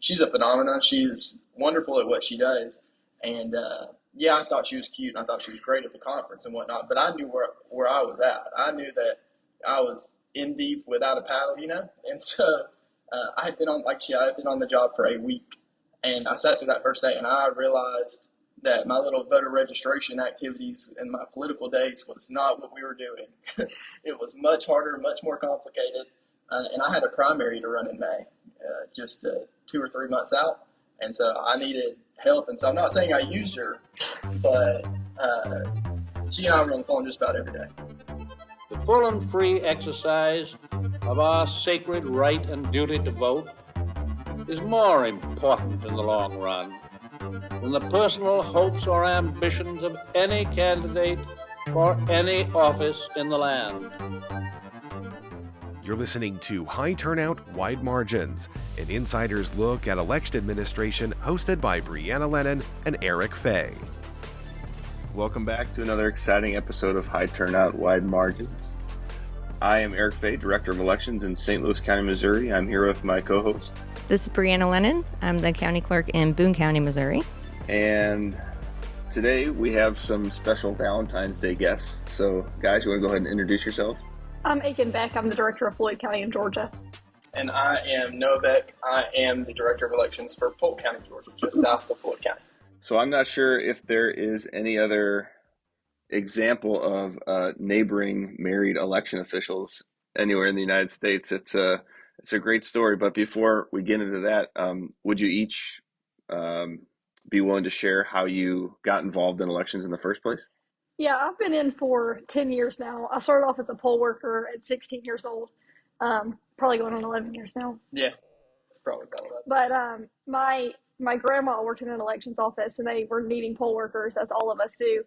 she's a phenomenon. She's wonderful at what she does. And yeah, I thought she was cute, and I thought she was great at the conference and whatnot. But I knew where I was at. I knew that I was in deep without a paddle, you know. And so I had been on, I had been on the job for a week, and I sat through that first day, and I realized that my little voter registration activities and my political days was not what we were doing. It was much harder, much more complicated, and I had a primary to run in May, just 2 or 3 months out, and so I needed help. And so I'm not saying I used her, but she and I were on the phone just about every day. The full and free exercise of our sacred right and duty to vote is more important in the long run than the personal hopes or ambitions of any candidate for any office in the land. You're listening to High Turnout, Wide Margins, an insider's look at election administration hosted by Brianna Lennon and Eric Fay. Welcome back to another exciting episode of High Turnout, Wide Margins. I am Eric Fay, Director of Elections in St. Louis County, Missouri. I'm here with my co-host. This is Brianna Lennon. I'm the county clerk in Boone County, Missouri. And today we have some special Valentine's Day guests. So, guys, you want to go ahead and introduce yourselves? I'm Akyn Beck. I'm the Director of Floyd County in Georgia. And I am Noah Beck. I am the Director of Elections for Polk County, Georgia, just south of Floyd County. So I'm not sure if there is any other example of neighboring married election officials anywhere in the United States. It's a great story. But before we get into that, would you each be willing to share how you got involved in elections in the first place? Yeah, I've been in for 10 years now. I started off as a poll worker at 16 years old, probably going on 11 years now. Yeah, it's probably about that. But my grandma worked in an elections office, and they were needing poll workers, as all of us do.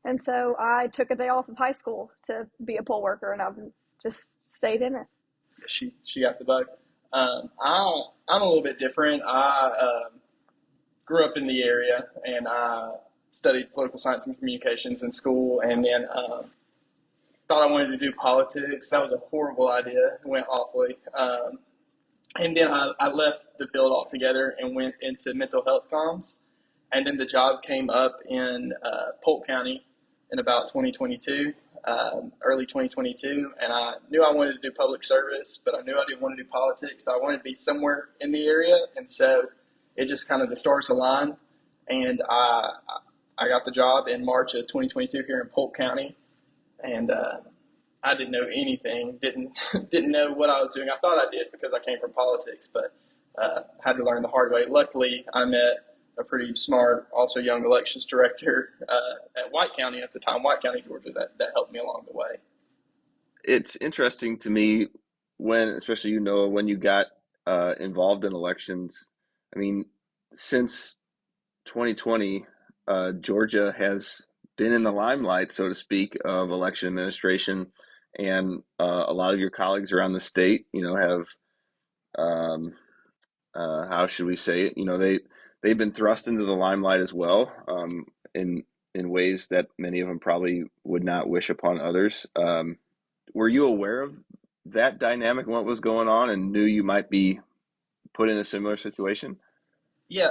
And so I took a day off of high school to be a poll worker, and I've just stayed in it. She got the bug. I'm a little bit different. I grew up in the area, and I studied political science and communications in school, and then thought I wanted to do politics. That was a horrible idea. It went awfully. And then I left the field altogether and went into mental health comms. And then the job came up in Polk County in about 2022, early 2022. And I knew I wanted to do public service, but I knew I didn't want to do politics. So I wanted to be somewhere in the area. And so it just kind of the stars aligned. And I got the job in March of 2022 here in Polk County, and I didn't know anything, didn't know what I was doing. I thought I did because I came from politics, but had to learn the hard way. Luckily, I met a pretty smart, also young elections director at White County at the time, White County, Georgia, that helped me along the way. It's interesting to me when, especially you know, when you got involved in elections. I mean, since 2020, Georgia has been in the limelight, so to speak, of election administration, and a lot of your colleagues around the state, you know, have how should we say it? You know, they've been thrust into the limelight as well, in ways that many of them probably would not wish upon others. Were you aware of that dynamic and what was going on, and knew you might be put in a similar situation? Yeah.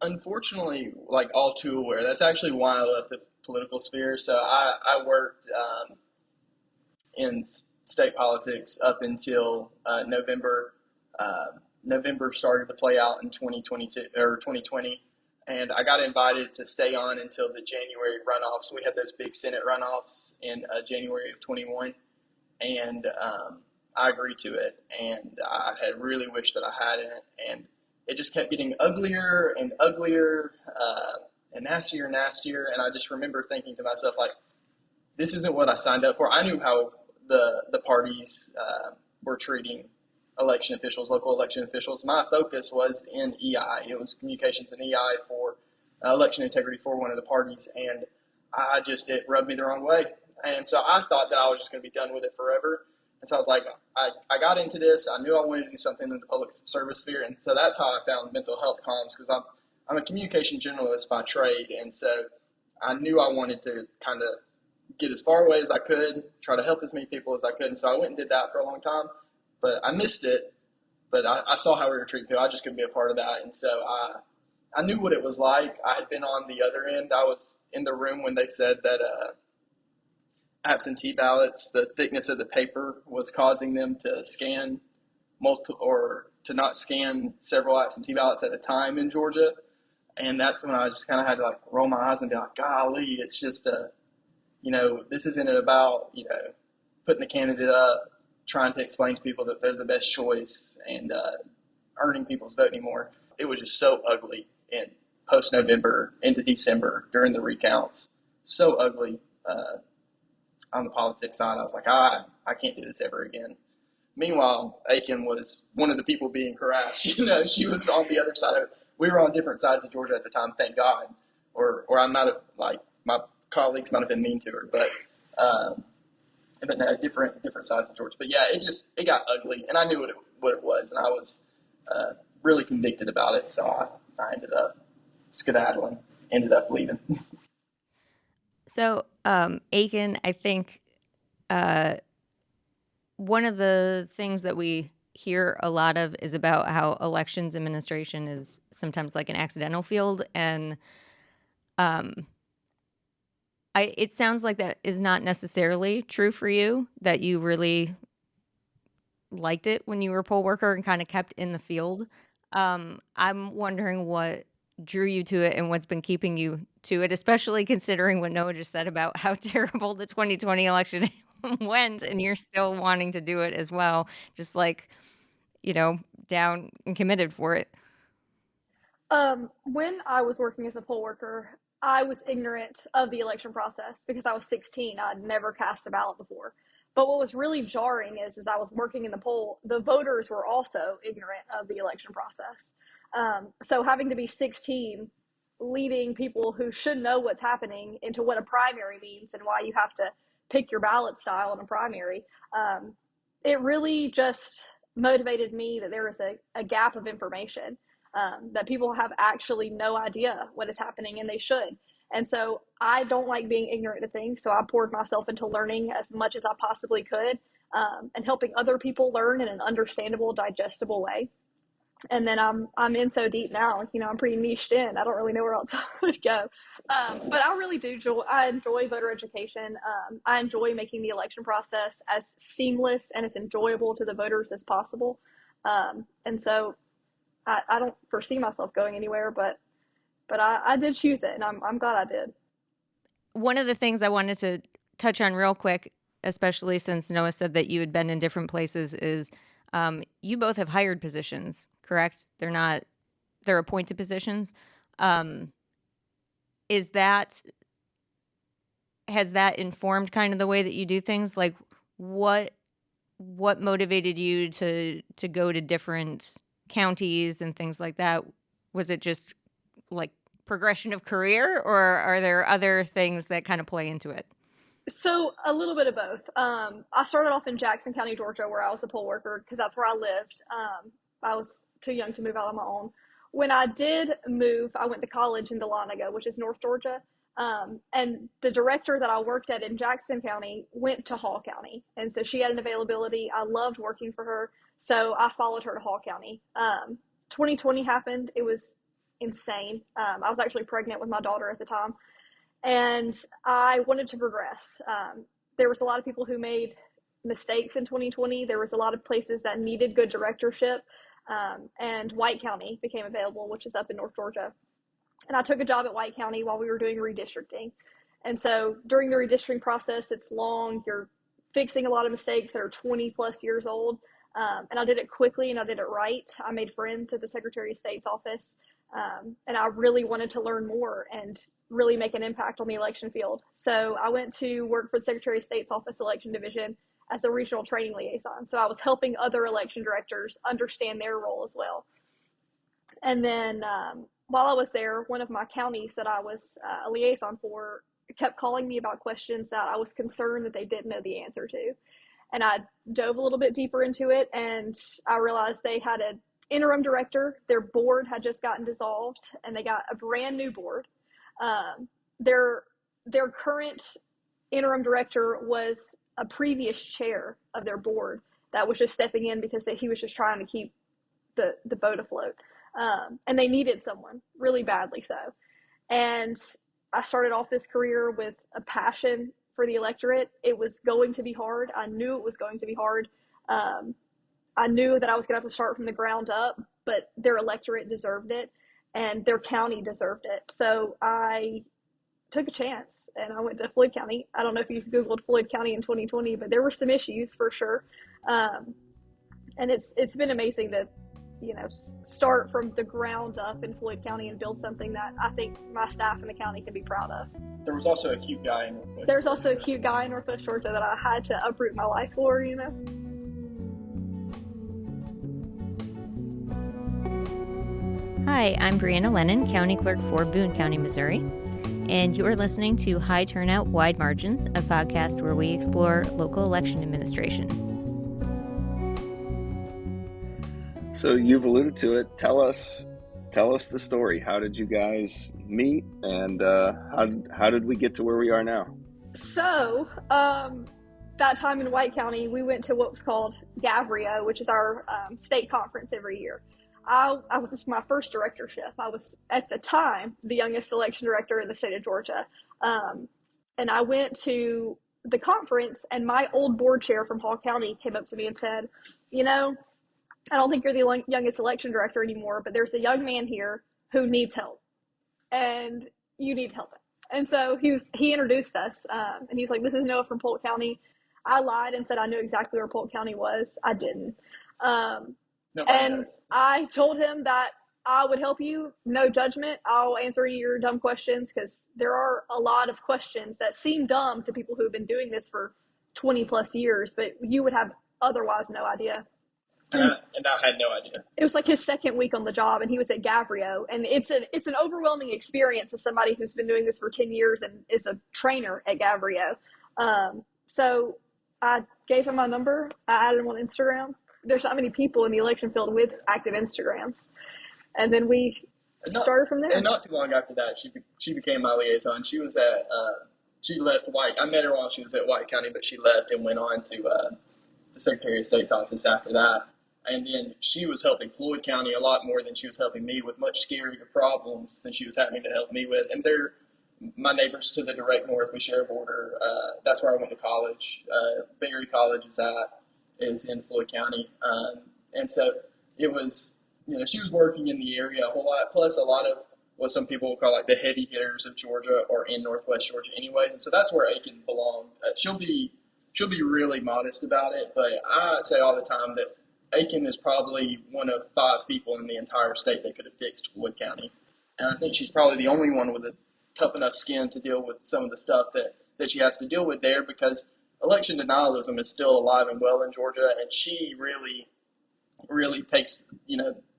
Unfortunately, like all too aware. That's actually why I left the political sphere. So I worked in state politics up until November. November started to play out in 2022 or 2020, and I got invited to stay on until the January runoffs. We had those big Senate runoffs in January of 21, and I agreed to it. And I had really wished that I hadn't, and it just kept getting uglier and uglier and nastier and nastier. And I just remember thinking to myself, like, this isn't what I signed up for. I knew how the parties were treating election officials, local election officials. My focus was in EI. It was communications and EI for election integrity for one of the parties. And it rubbed me the wrong way. And so I thought that I was just going to be done with it forever. And so I was like, I got into this. I knew I wanted to do something in the public service sphere. And so that's how I found mental health comms, because I'm a communication generalist by trade. And so I knew I wanted to kind of get as far away as I could, try to help as many people as I could. And so I went and did that for a long time. But I missed it but I saw how we were treating people. I just couldn't be a part of that, and so I knew what it was like. I had been on the other end. I was in the room when they said that absentee ballots, the thickness of the paper was causing them to scan multiple or to not scan several absentee ballots at a time in Georgia. And that's when I just kind of had to like roll my eyes and be like, golly, it's just this isn't about, putting the candidate up, trying to explain to people that they're the best choice and earning people's vote anymore. It was just so ugly in post-November into December during the recounts. So ugly on the politics side. I was like, I can't do this ever again. Meanwhile, Akyn was one of the people being harassed. She was on the other side of it. We were on different sides of Georgia at the time, thank God. Or I might have, like, my colleagues might have been mean to her, but no, different sides of Georgia. But yeah, it got ugly, and I knew what it was, and I was really convicted about it. So I ended up skedaddling, ended up leaving. So, Akyn, I think one of the things that we hear a lot of is about how elections administration is sometimes like an accidental field, and it sounds like that is not necessarily true for you, that you really liked it when you were a poll worker and kind of kept in the field. I'm wondering what drew you to it and what's been keeping you to it, especially considering what Noah just said about how terrible the 2020 election went, and you're still wanting to do it as well, just like, down and committed for it. When I was working as a poll worker, I was ignorant of the election process because I was 16. I'd never cast a ballot before. But what was really jarring is, as I was working in the poll, the voters were also ignorant of the election process. So having to be 16, leading people who should know what's happening into what a primary means and why you have to pick your ballot style in a primary, it really just motivated me that there was a gap of information, that people have actually no idea what is happening, and they should. And so I don't like being ignorant of things. So I poured myself into learning as much as I possibly could, and helping other people learn in an understandable, digestible way. And then I'm in so deep now, I'm pretty niched in. I don't really know where else I would go. But I really do I enjoy voter education. I enjoy making the election process as seamless and as enjoyable to the voters as possible. And so I don't foresee myself going anywhere, but I did choose it, and I'm glad I did. One of the things I wanted to touch on real quick, especially since Noah said that you had been in different places, is you both have hired positions, correct? They're appointed positions. Has that informed kind of the way that you do things? Like what motivated you to go to different counties and things like that? Was it just like progression of career, or are there other things that kind of play into it? So a little bit of both. I started off in Jackson County, Georgia, where I was a poll worker because that's where I lived. I was too young to move out on my own. When I did move, I went to college in Dahlonega, which is North Georgia. And the director that I worked at in Jackson County went to Hall County. And so she had an availability. I loved working for her. So I followed her to Hall County. 2020 happened. It was insane. I was actually pregnant with my daughter at the time, and I wanted to progress. There was a lot of people who made mistakes in 2020. There was a lot of places that needed good directorship, and White County became available, which is up in North Georgia. And I took a job at White County while we were doing redistricting. And so during the redistricting process, it's long. You're fixing a lot of mistakes that are 20 plus years old. And I did it quickly, and I did it right. I made friends at the Secretary of State's office. And I really wanted to learn more and really make an impact on the election field. So I went to work for the Secretary of State's office election division as a regional training liaison. So I was helping other election directors understand their role as well. And then while I was there, one of my counties that I was a liaison for kept calling me about questions that I was concerned that they didn't know the answer to. And I dove a little bit deeper into it, and I realized they had an interim director. Their board had just gotten dissolved, and they got a brand new board. Their current interim director was a previous chair of their board that was just stepping in because he was just trying to keep the boat afloat. And they needed someone really badly so. And I started off this career with a passion for the electorate. It was going to be hard. I knew it was going to be hard. I knew that I was going to have to start from the ground up, but their electorate deserved it and their county deserved it. So I took a chance and I went to Floyd County. I don't know if you've Googled Floyd County in 2020, but there were some issues for sure. And it's been amazing to, start from the ground up in Floyd County and build something that I think my staff in the county can be proud of. There was also a cute guy in Northwest There's Georgia. also a cute guy in Northwest Georgia that I had to uproot my life for, Hi, I'm Brianna Lennon, County Clerk for Boone County, Missouri, and you are listening to High Turnout, Wide Margins, a podcast where we explore local election administration. So you've alluded to it. Tell us the story. How did you guys meet, and how did we get to where we are now? So, that time in White County, we went to what was called Gavrio, which is our state conference every year. I was my first directorship. I was, at the time, the youngest election director in the state of Georgia. And I went to the conference, and my old board chair from Polk County came up to me and said, I don't think you're the youngest election director anymore, but there's a young man here who needs help, and you need help. And so he introduced us, and he's like, "This is Noah from Polk County." I lied and said I knew exactly where Polk County was. I didn't. And I told him that I would help you, no judgment. I'll answer your dumb questions, because there are a lot of questions that seem dumb to people who've been doing this for 20 plus years, but you would have otherwise no idea. And I had no idea. It was like his second week on the job, and he was at Gavrio, and it's an overwhelming experience as somebody who's been doing this for 10 years and is a trainer at Gavrio. So I gave him my number. I added him on Instagram. There's not many people in the election field with active Instagrams, and then we started from there. And not too long after that, she became my liaison. She was at she left White. I met her while she was at White County, but she left and went on to the Secretary of State's office after that. And then she was helping Floyd County a lot more than she was helping me with much scarier problems than she was having to help me with. And they're my neighbors to the direct north. We share a border. That's where I went to college. Berry College is in Floyd County. And so it was, she was working in the area a whole lot, plus a lot of what some people will call like the heavy hitters of Georgia are in Northwest Georgia anyways. And so that's where Akyn belonged. She'll be really modest about it, but I say all the time that Akyn is probably one of 5 people in the entire state that could have fixed Floyd County. And I think she's probably the only one with a tough enough skin to deal with some of the stuff that she has to deal with there, because election denialism is still alive and well in Georgia, and she really, really takes,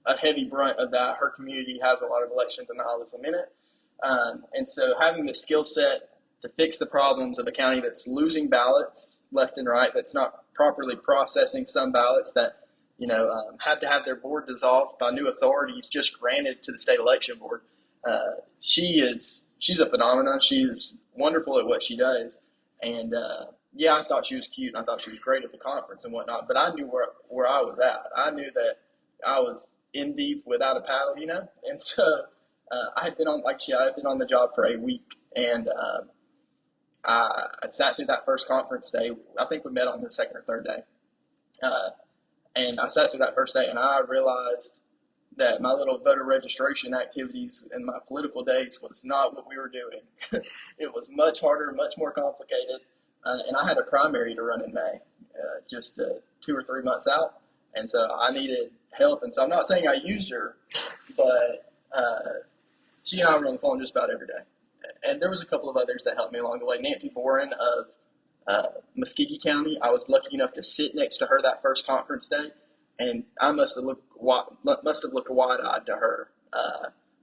a heavy brunt of that. Her community has a lot of election denialism in it. And so having the skill set to fix the problems of a county that's losing ballots left and right, that's not properly processing some ballots that have to have their board dissolved by new authorities just granted to the state election board. She's a phenomenon. She's wonderful at what she does. And I thought she was cute, and I thought she was great at the conference and whatnot, but I knew where I was at. I knew that I was in deep without a paddle, And so I had been on the job for a week, and I sat through that first conference day. I think we met on the second or third day. And I sat through that first day, and I realized that my little voter registration activities in my political days was not what we were doing. It was much harder, much more complicated. And I had a primary to run in May, just 2 or 3 months out. And so I needed help. And so I'm not saying I used her, but she and I were on the phone just about every day. And there was a couple of others that helped me along the way. Nancy Boren of Muskogee County. I was lucky enough to sit next to her that first conference day, and I must have looked wide-eyed to her,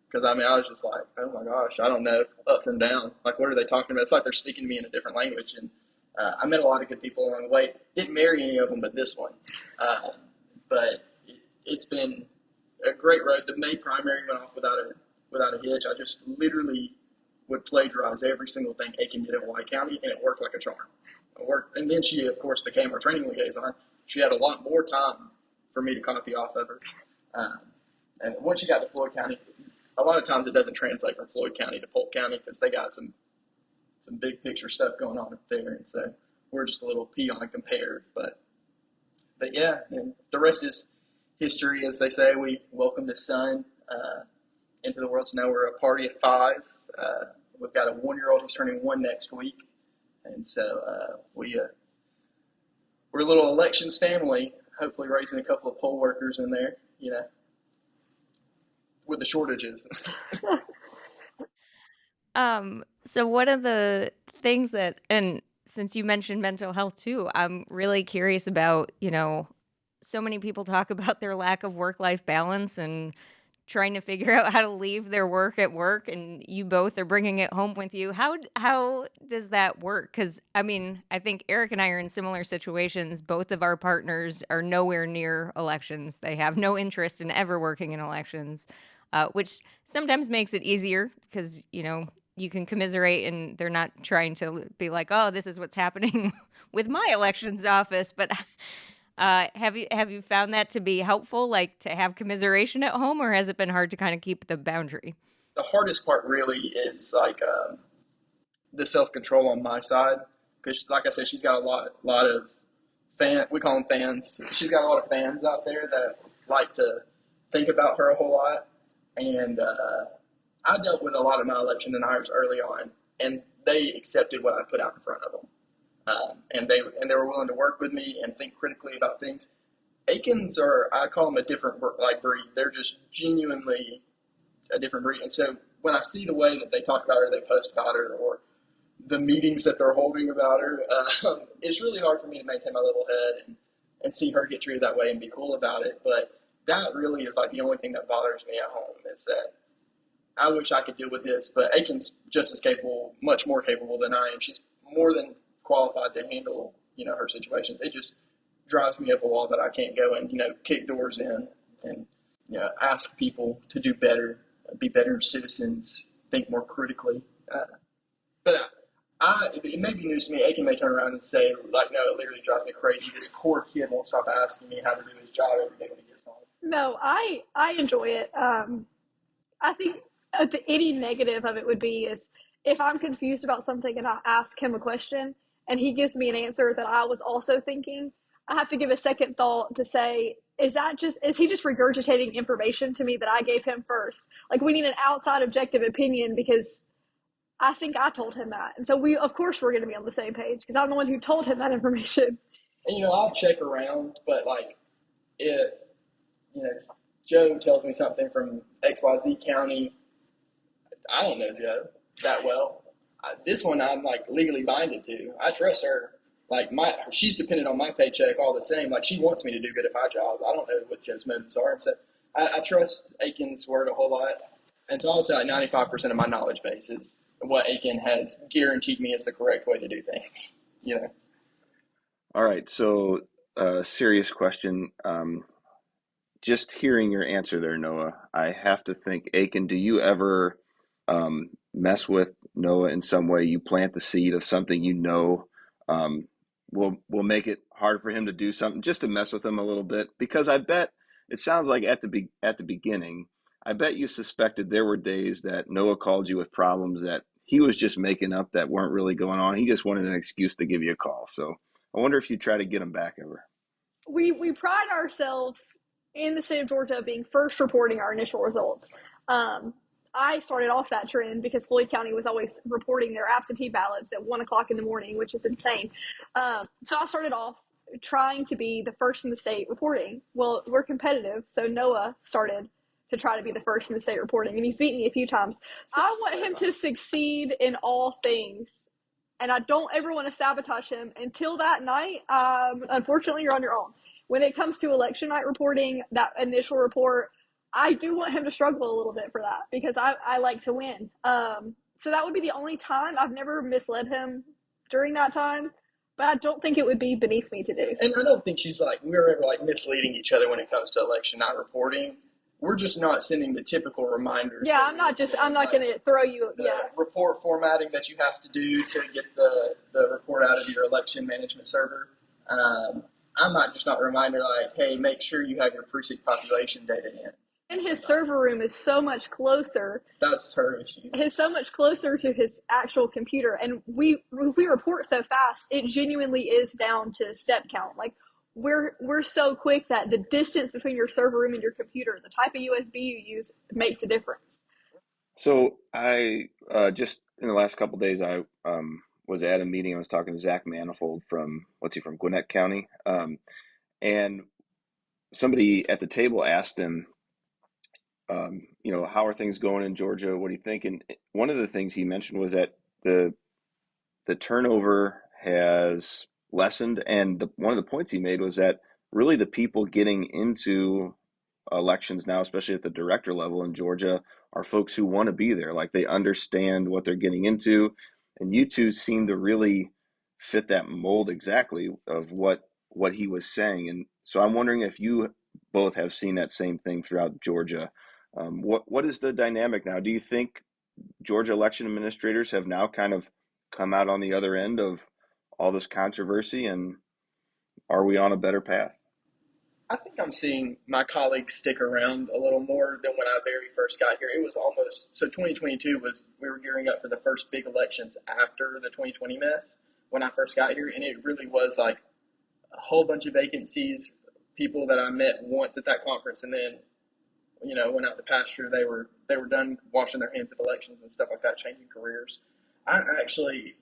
because I was just like, oh my gosh, I don't know up from down. Like, what are they talking about? It's like they're speaking to me in a different language. And I met a lot of good people along the way. Didn't marry any of them, but this one. But it's been a great road. The May primary went off without a hitch. I just literally would plagiarize every single thing Akyn did in White County, and it worked like a charm. And then she, of course, became our training liaison. She had a lot more time for me to copy off of her. And once you got to Floyd County, a lot of times it doesn't translate from Floyd County to Polk County because they got some big picture stuff going on up there, and so we're just a little peon compared. But yeah, and the rest is history, as they say. We welcomed a son into the world, so now we're a party of 5. We've got a 1-year-old who's turning 1 next week, and so we're a little elections family. Hopefully, raising a couple of poll workers in there, with the shortages. So one of the things that, and since you mentioned mental health too, I'm really curious about, so many people talk about their lack of work-life balance and trying to figure out how to leave their work at work, and you both are bringing it home with you. How does that work? Because, I think Eric and I are in similar situations. Both of our partners are nowhere near elections. They have no interest in ever working in elections, which sometimes makes it easier because, you can commiserate and they're not trying to be like, oh, this is what's happening with my elections office. But have you found that to be helpful, like to have commiseration at home, or has it been hard to kind of keep the boundary? The hardest part really is like the self-control on my side, because like I said, she's got a lot of we call them fans. She's got a lot of fans out there that like to think about her a whole lot, and I dealt with a lot of my election deniers early on, and they accepted what I put out in front of them. And they were willing to work with me and think critically about things. Akyns I call them a different breed. They're just genuinely a different breed. And so when I see the way that they talk about her, they post about her, or the meetings that they're holding about her, it's really hard for me to maintain my level head and see her get treated that way and be cool about it. But that really is like the only thing that bothers me at home, is that I wish I could deal with this, but Akyn's just as capable, much more capable than I am. She's more than qualified to handle, her situations. It just drives me up a wall that I can't go and, kick doors in and, ask people to do better, be better citizens, think more critically. But it may be news to me. Akyn may turn around and say, like, no, it literally drives me crazy. This poor kid won't stop asking me how to do his job every day when he gets home. No, I enjoy it. I think any negative of it would be is if I'm confused about something and I ask him a question and he gives me an answer that I was also thinking, I have to give a second thought to say, is he just regurgitating information to me that I gave him first? Like, we need an outside objective opinion because I think I told him that. And so of course we're going to be on the same page because I'm the one who told him that information. And, I'll check around, but like if, Joe tells me something from XYZ County, I don't know Joe that well. This one I'm like legally binded to. I trust her. Like she's dependent on my paycheck all the same. Like she wants me to do good at my job. I don't know what Joe's motives are. And so I trust Akyn's word a whole lot. And so I would say like 95% of my knowledge base is what Akyn has guaranteed me is the correct way to do things. All right. So serious question. Just hearing your answer there, Noah, I have to think, Akyn, do you ever mess with Noah in some way? You plant the seed of something will make it hard for him to do something, just to mess with him a little bit? Because I bet it sounds like at the beginning, I bet you suspected there were days that Noah called you with problems that he was just making up that weren't really going on. He just wanted an excuse to give you a call. So I wonder if you try to get him back ever. We pride ourselves in the state of Georgia being first reporting our initial results. I started off that trend because Floyd County was always reporting their absentee ballots at 1:00 in the morning, which is insane. So I started off trying to be the first in the state reporting. Well, we're competitive, so Noah started to try to be the first in the state reporting, and he's beaten me a few times. So I want him to succeed in all things, and I don't ever want to sabotage him until that night. Unfortunately, you're on your own. When it comes to election night reporting, that initial report, I do want him to struggle a little bit for that because I like to win. So that would be the only time. I've never misled him during that time, but I don't think it would be beneath me to do. And I don't think we're ever like misleading each other when it comes to election night reporting. We're just not sending the typical reminders. Yeah, I'm not going to throw you. Report formatting that you have to do to get the report out of your election management server. I might just not remind her, like, hey, make sure you have your precinct population data in. And his server room is so much closer. That's her issue. It's so much closer to his actual computer. And we report so fast, it genuinely is down to step count. Like, we're so quick that the distance between your server room and your computer, the type of USB you use, makes a difference. So I just in the last couple of days, I was at a meeting. I was talking to Zach Manifold from Gwinnett County, and somebody at the table asked him, how are things going in Georgia? What do you think? And one of the things he mentioned was that the turnover has lessened, and one of the points he made was that really the people getting into elections now, especially at the director level in Georgia, are folks who want to be there. Like, they understand what they're getting into, and you two seem to really fit that mold exactly of what he was saying. And so I'm wondering if you both have seen that same thing throughout Georgia. What is the dynamic now? Do you think Georgia election administrators have now kind of come out on the other end of all this controversy, and are we on a better path? I think I'm seeing my colleagues stick around a little more than when I very first got here. It was almost, so 2022 we were gearing up for the first big elections after the 2020 mess when I first got here, and it really was like a whole bunch of vacancies, people that I met once at that conference, and then, went out to pasture. They were done washing their hands of elections and stuff like that, changing careers. I actually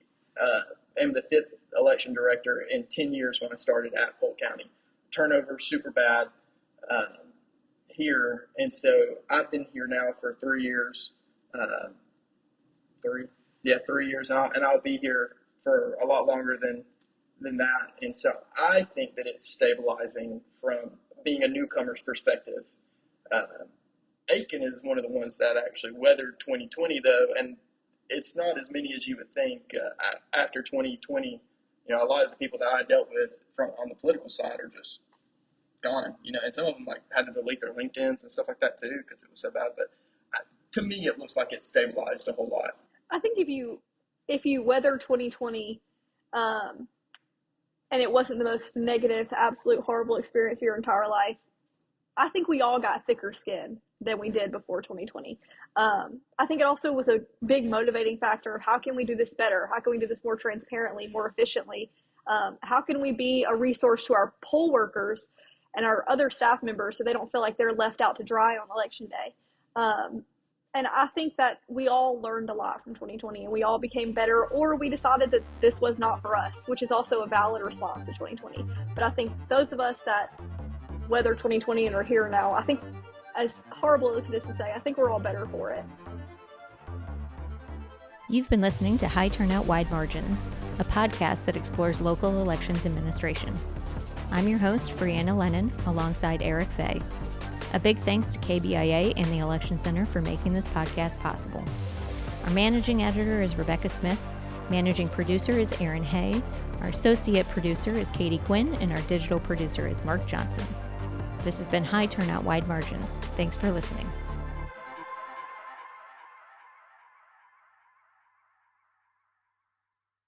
am the 5th election director in 10 years when I started at Polk County. Turnover super bad here, and so I've been here now for 3 years. 3 years, and I'll be here for a lot longer than that. And so I think that it's stabilizing from being a newcomer's perspective. Akyn is one of the ones that actually weathered 2020, though, and it's not as many as you would think. After 2020, a lot of the people that I dealt with on the political side are just gone, and some of them had to delete their LinkedIns and stuff like that too because it was so bad. But to me, it looks like it stabilized a whole lot. I think if you weather 2020, and it wasn't the most negative, absolute horrible experience of your entire life, I think we all got thicker skin than we did before 2020. I think it also was a big motivating factor of how can we do this better? How can we do this more transparently, more efficiently? How can we be a resource to our poll workers and our other staff members so they don't feel like they're left out to dry on election day? And I think that we all learned a lot from 2020, and we all became better, or we decided that this was not for us, which is also a valid response to 2020. But I think those of us that weathered 2020 and are here now, I think, as horrible as it is to say, I think we're all better for it. You've been listening to High Turnout Wide Margins, a podcast that explores local elections administration. I'm your host, Brianna Lennon, alongside Eric Fay. A big thanks to KBIA and the Election Center for making this podcast possible. Our managing editor is Rebecca Smith, managing producer is Aaron Hay, our associate producer is Katie Quinn, and our digital producer is Mark Johnson. This has been High Turnout Wide Margins. Thanks for listening.